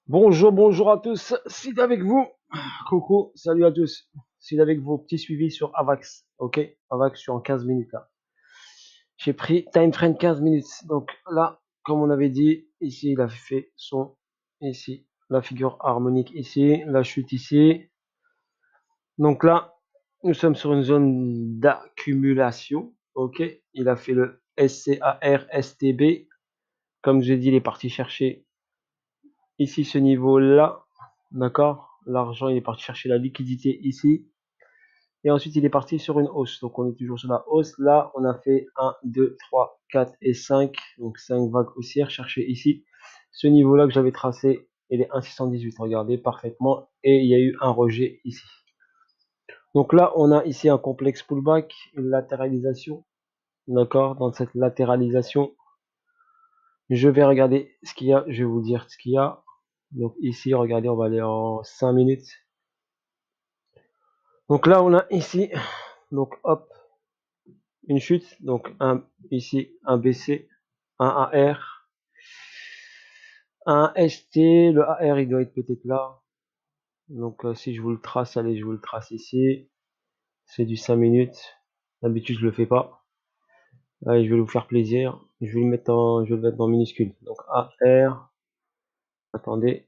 Bonjour, bonjour à tous, c'est avec vous. Coucou, salut à tous. C'est avec vos petits suivis sur Avax. Ok, Avax, je suis en 15 minutes là. J'ai pris time frame 15 minutes. Donc là, comme on avait dit, ici il a fait son, ici, la figure harmonique ici, la chute ici. Donc là, nous sommes sur une zone d'accumulation. Ok, il a fait le SCAR STB. Comme j'ai dit, il est parti chercher ici ce niveau-là. D'accord? L'argent, il est parti chercher la liquidité ici. Et ensuite, il est parti sur une hausse. Donc, on est toujours sur la hausse. Là, on a fait 1, 2, 3, 4 et 5. Donc, 5 vagues haussières. Cherchez ici. Ce niveau-là que j'avais tracé, il est 1,618. Regardez parfaitement. Et il y a eu un rejet ici. Donc là, on a ici un complexe pullback, une latéralisation. D'accord? Dans cette latéralisation, je vais regarder ce qu'il y a. Je vais vous dire ce qu'il y a. Donc ici, regardez, on va aller en 5 minutes. Donc là, on a ici, donc hop, une chute. Donc ici, un BC, un AR, un ST. Le AR, il doit être peut-être là. Donc si je vous le trace, allez, je vous le trace ici. C'est du 5 minutes. D'habitude, je le fais pas. Allez, je vais vous faire plaisir. Je vais le mettre en minuscule. Donc AR, attendez.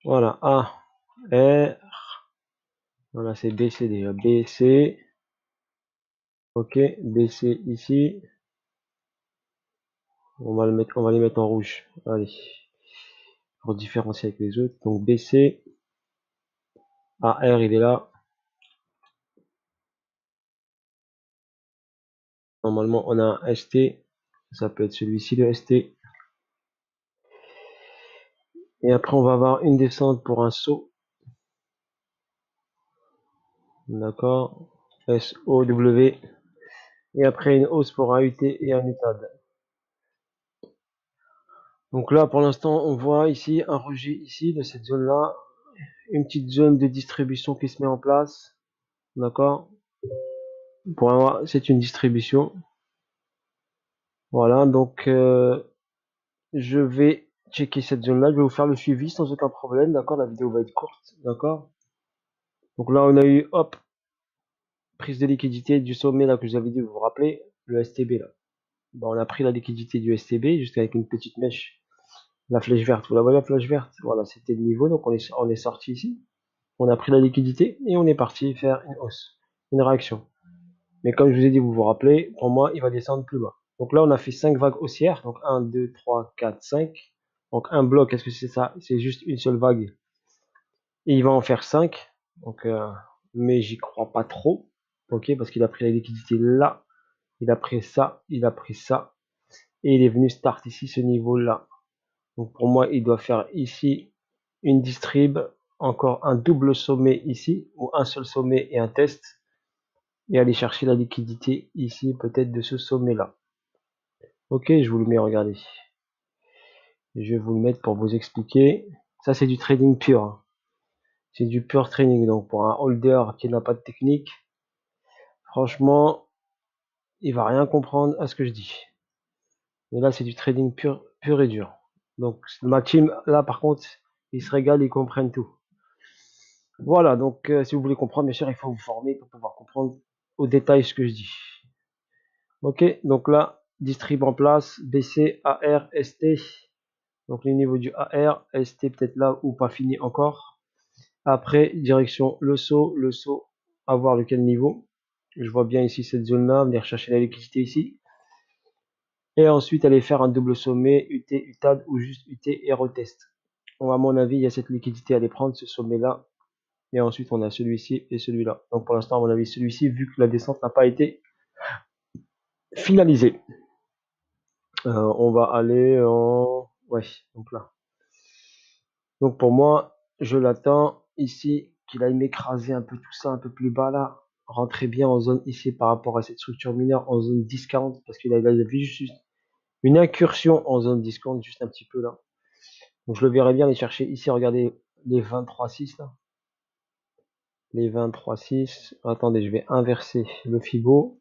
Voilà, AR. Voilà, c'est BC déjà. BC. Ok, BC ici. On va les mettre en rouge. Allez. Pour différencier avec les autres. Donc BC. AR, il est là. Normalement, on a un ST. Ça peut être celui-ci, le ST. Et après, on va avoir une descente pour un saut. D'accord. SOW. Et après, une hausse pour un UT et un UTAD. Donc là, pour l'instant, on voit ici un rejet ici de cette zone-là. Une petite zone de distribution qui se met en place. D'accord. Pour moi, c'est une distribution. Voilà, donc je vais checker cette zone-là. Je vais vous faire le suivi sans aucun problème. D'accord, la vidéo va être courte. D'accord. Donc là, on a eu, hop, prise de liquidité du sommet là que je vous avais dit, vous vous rappelez, le STB là. Bon, on a pris la liquidité du STB juste avec une petite mèche. La flèche verte, vous la voyez la flèche verte? Voilà, c'était le niveau, donc on est sorti ici. On a pris la liquidité et on est parti faire une hausse, une réaction. Mais comme je vous ai dit, vous vous rappelez, pour moi, il va descendre plus bas. Donc là, on a fait 5 vagues haussières. Donc 1, 2, 3, 4, 5. Donc un bloc, est-ce que c'est ça? C'est juste une seule vague. Et il va en faire 5. Donc, mais j'y crois pas trop. Ok, parce qu'il a pris la liquidité là. Il a pris ça, il a pris ça. Et il est venu start ici, ce niveau-là. Donc pour moi, il doit faire ici une distrib. Encore un double sommet ici. Ou un seul sommet et un test. Et aller chercher la liquidité ici, peut-être de ce sommet-là. Ok, je vous le mets, regardez. Je vais vous le mettre pour vous expliquer. Ça, c'est du trading pur. C'est du pur trading. Donc, pour un holder qui n'a pas de technique, franchement, il va rien comprendre à ce que je dis. Mais là, c'est du trading pur, pur et dur. Donc, ma team, là, par contre, ils se régalent, ils comprennent tout. Voilà, donc, si vous voulez comprendre, bien sûr, il faut vous former pour pouvoir comprendre au détail ce que je dis. Ok, donc là, distrib en place, BC, AR, ST. Donc, le niveau du AR, ST peut-être là ou pas fini encore. Après, direction le saut, à voir lequel niveau. Je vois bien ici cette zone-là, venir chercher la liquidité ici. Et ensuite, aller faire un double sommet, UT, UTAD ou juste UT et retest. À mon avis, il y a cette liquidité à aller prendre, ce sommet-là. Et ensuite, on a celui-ci et celui-là. Donc pour l'instant, à mon avis, celui-ci, vu que la descente n'a pas été finalisée. On va aller en... Ouais, donc là. Donc pour moi, je l'attends ici, qu'il aille m'écraser un peu tout ça, un peu plus bas là. Rentrer bien en zone ici par rapport à cette structure mineure en zone discount, parce qu'il a vu juste une incursion en zone discount, juste un petit peu là. Donc je le verrai bien aller chercher ici, regardez les 23,6 là. Les 23,6. Attendez, je vais inverser le Fibo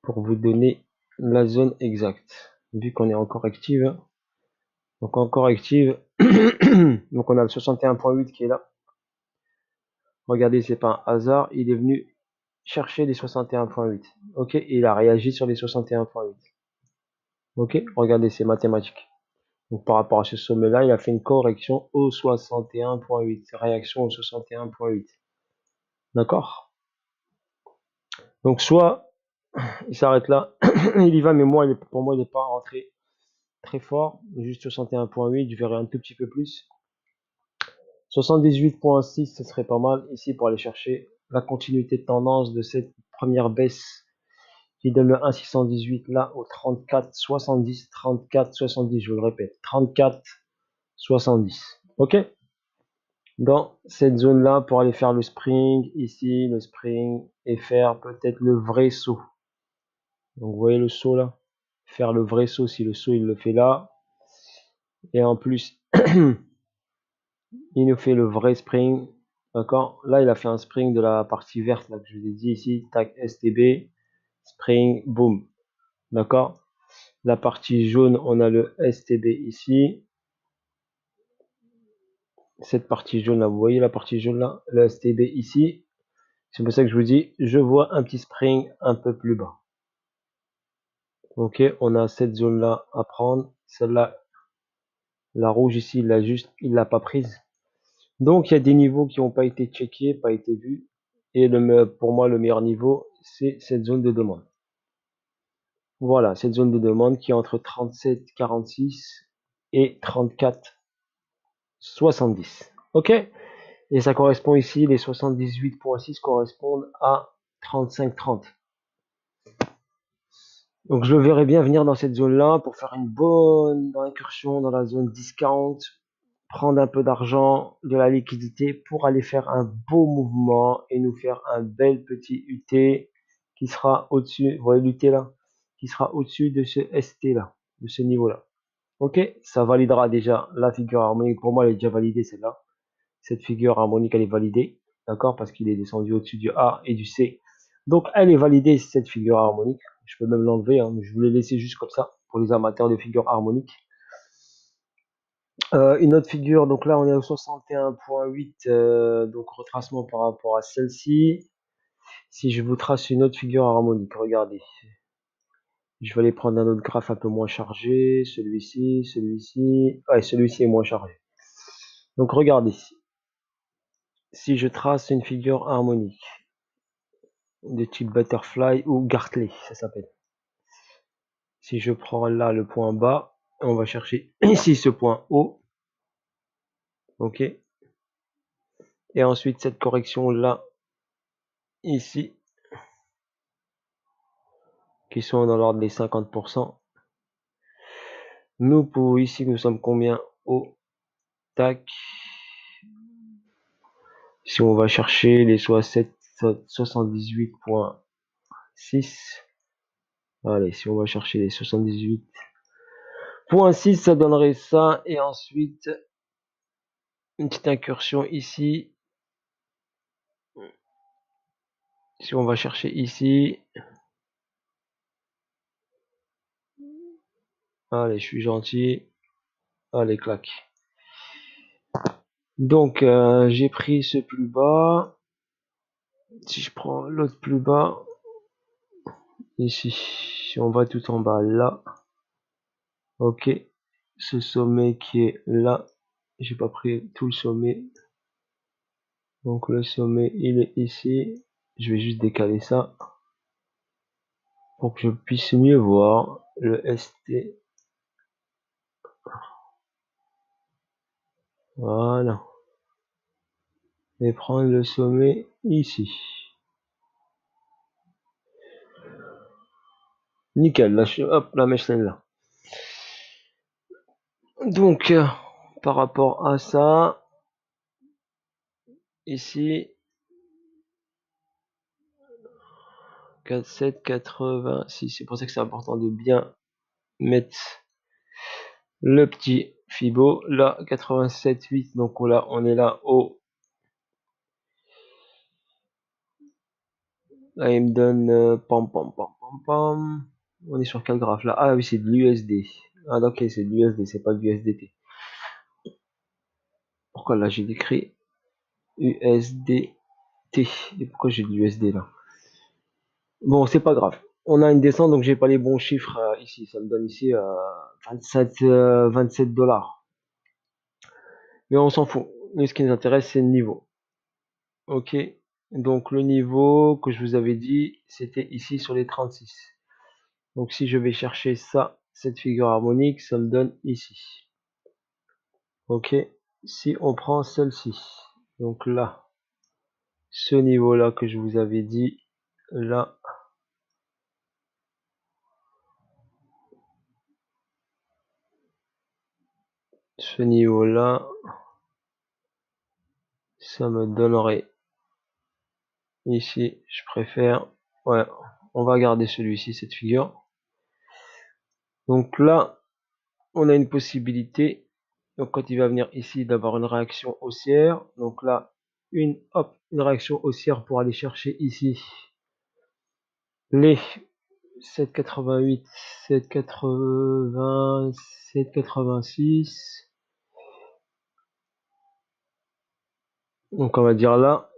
pour vous donner la zone exacte. Vu qu'on est encore active. Donc en corrective, donc on a le 61.8 qui est là. Regardez, c'est pas un hasard, il est venu chercher les 61.8. Ok, et il a réagi sur les 61.8. Ok, regardez, c'est mathématique. Donc par rapport à ce sommet-là, il a fait une correction au 61.8, réaction au 61.8. D'accord? Donc soit il s'arrête là, il y va, mais moi, pour moi, il n'est pas rentré très fort, juste 61.8, je verrai un tout petit peu plus. 78.6, ce serait pas mal ici pour aller chercher la continuité de tendance de cette première baisse qui donne le 1,618 là au 34,70, 34,70, je vous le répète, 34,70. Ok? Dans cette zone là pour aller faire le spring ici, le spring et faire peut-être le vrai saut. Donc vous voyez le saut là, faire le vrai saut si le saut il le fait là, et en plus il nous fait le vrai spring, d'accord. Là il a fait un spring de la partie verte là que je vous ai dit ici, tac STB, spring, boom, d'accord. La partie jaune on a le STB ici, cette partie jaune là, vous voyez la partie jaune là, le STB ici. C'est pour ça que je vous dis, je vois un petit spring un peu plus bas. Ok, on a cette zone là à prendre, celle-là, la rouge ici, il l'a pas prise. Donc il y a des niveaux qui n'ont pas été checkés, pas été vus. Et pour moi, le meilleur niveau, c'est cette zone de demande. Voilà, cette zone de demande qui est entre 37,46 et 34,70. Ok? Et ça correspond ici, les 78,6 correspondent à 35,30. Donc je le verrais bien venir dans cette zone-là pour faire une bonne incursion dans la zone discount, prendre un peu d'argent, de la liquidité pour aller faire un beau mouvement et nous faire un bel petit UT qui sera au-dessus, vous voyez l'UT là, qui sera au-dessus de ce ST là, de ce niveau-là. Ok, ça validera déjà la figure harmonique. Pour moi, elle est déjà validée celle-là. Cette figure harmonique, elle est validée, d'accord, parce qu'il est descendu au-dessus du A et du C. Donc, elle est validée, cette figure harmonique. Je peux même l'enlever, hein, mais je voulais laisser juste comme ça pour les amateurs de figures harmoniques. Une autre figure, donc là on est au 61.8, donc retracement par rapport à celle-ci. Si je vous trace une autre figure harmonique, regardez. Je vais aller prendre un autre graphe un peu moins chargé, celui-ci, celui-ci. Ouais, celui-ci est moins chargé. Donc regardez, si je trace une figure harmonique de type butterfly ou Gartley, ça s'appelle. Si je prends là le point bas, on va chercher ici ce point haut. Ok. Et ensuite cette correction là, ici, qui sont dans l'ordre des 50%. Nous, pour ici, nous sommes combien au tac. Si on va chercher les 78.6. Allez, si on va chercher les 78.6, ça donnerait ça. Et ensuite, une petite incursion ici. Si on va chercher ici. Allez, je suis gentil. Allez, clac. Donc, j'ai pris ce plus bas. Si je prends l'autre plus bas, ici, si on va tout en bas là, ok, ce sommet qui est là, j'ai pas pris tout le sommet, donc le sommet il est ici, je vais juste décaler ça pour que je puisse mieux voir le ST, voilà, et prendre le sommet ici. Nickel, là, hop, la mèche celle-là. Donc, par rapport à ça, ici, 47,86, c'est pour ça que c'est important de bien mettre le petit Fibo, là, 87,8, donc là, on est là au, là, il me donne, pam, pam, pam, pam, pam, on est sur quel graphe là? Ah oui, c'est de l'USD. Ah ok, c'est de l'USD, c'est pas du USDT. Pourquoi là j'ai écrit USDT? Et pourquoi j'ai de l'USD là? Bon, c'est pas grave. On a une descente, donc j'ai pas les bons chiffres ici. Ça me donne ici 27 dollars. Mais on s'en fout. Mais ce qui nous intéresse, c'est le niveau. Ok. Donc le niveau que je vous avais dit, c'était ici sur les 36. Donc si je vais chercher ça, cette figure harmonique, ça me donne ici. Ok. Si on prend celle-ci, donc là, ce niveau-là que je vous avais dit, là, ce niveau-là, ça me donnerait ici, je préfère, ouais, on va garder celui-ci, cette figure. Donc là, on a une possibilité, donc quand il va venir ici, d'avoir une réaction haussière. Donc là, une réaction haussière pour aller chercher ici les 7,88, 7,80, 7,86. Donc on va dire là.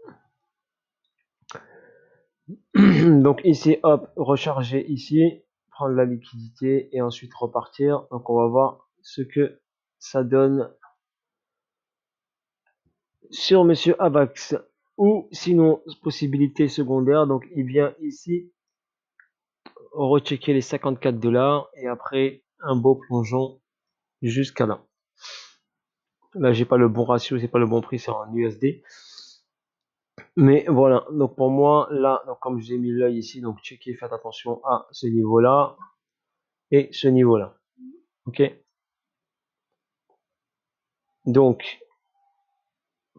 Donc ici, hop, recharger ici, prendre la liquidité et ensuite repartir. Donc on va voir ce que ça donne sur Monsieur Avax. Ou sinon, possibilité secondaire, donc il vient ici, rechecker les 54 dollars et après un beau plongeon jusqu'à là. Là, j'ai pas le bon ratio, c'est pas le bon prix, c'est en USD. Mais voilà, donc pour moi, là, donc comme j'ai mis l'œil ici, donc checker, faites attention à ce niveau-là et ce niveau-là. Ok. Donc,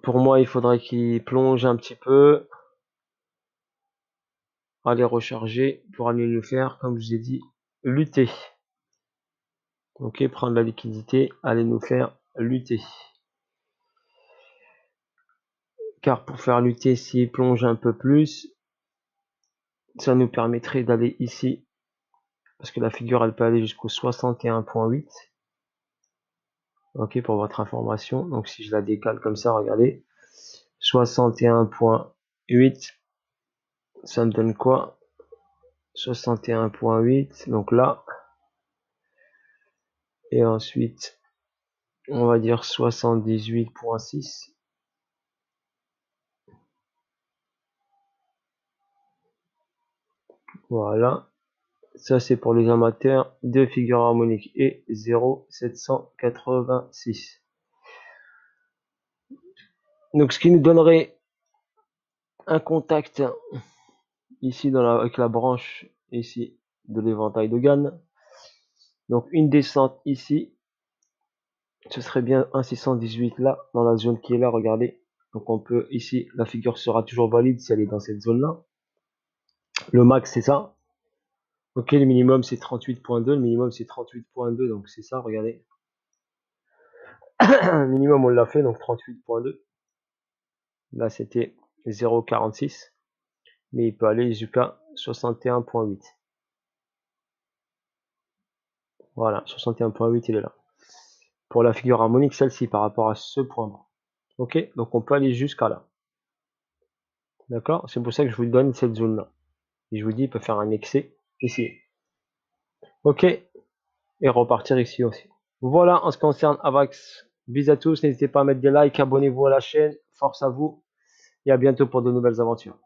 pour moi, il faudrait qu'il plonge un petit peu, aller recharger pour aller le faire, comme je vous ai dit, lutter. Ok, prendre la liquidité, aller nous faire lutter. Car pour faire lutter, s'il plonge un peu plus, ça nous permettrait d'aller ici, parce que la figure, elle peut aller jusqu'au 61,8. Ok, pour votre information. Donc si je la décale comme ça, regardez, 61,8, ça me donne quoi? 61,8, donc là, et ensuite, on va dire 78,6. Voilà. Ça, c'est pour les amateurs de figures harmoniques et 0,786. Donc, ce qui nous donnerait un contact ici avec la branche ici de l'éventail de Gann. Donc, une descente ici. Ce serait bien un 618 là, dans la zone qui est là, regardez. Donc, on peut ici, la figure sera toujours valide si elle est dans cette zone-là. Le max, c'est ça. Ok, le minimum c'est 38.2, le minimum c'est 38.2, donc c'est ça, regardez. Le minimum on l'a fait, donc 38.2. Là c'était 0,46, mais il peut aller jusqu'à 61.8. Voilà, 61.8 il est là. Pour la figure harmonique, celle-ci par rapport à ce point bas. Ok, donc on peut aller jusqu'à là. D'accord, c'est pour ça que je vous donne cette zone-là. Et je vous dis, il peut faire un excès ici. Ok, et repartir ici aussi. Voilà en ce qui concerne Avax. Bisous à tous, n'hésitez pas à mettre des likes, abonnez-vous à la chaîne, force à vous et à bientôt pour de nouvelles aventures.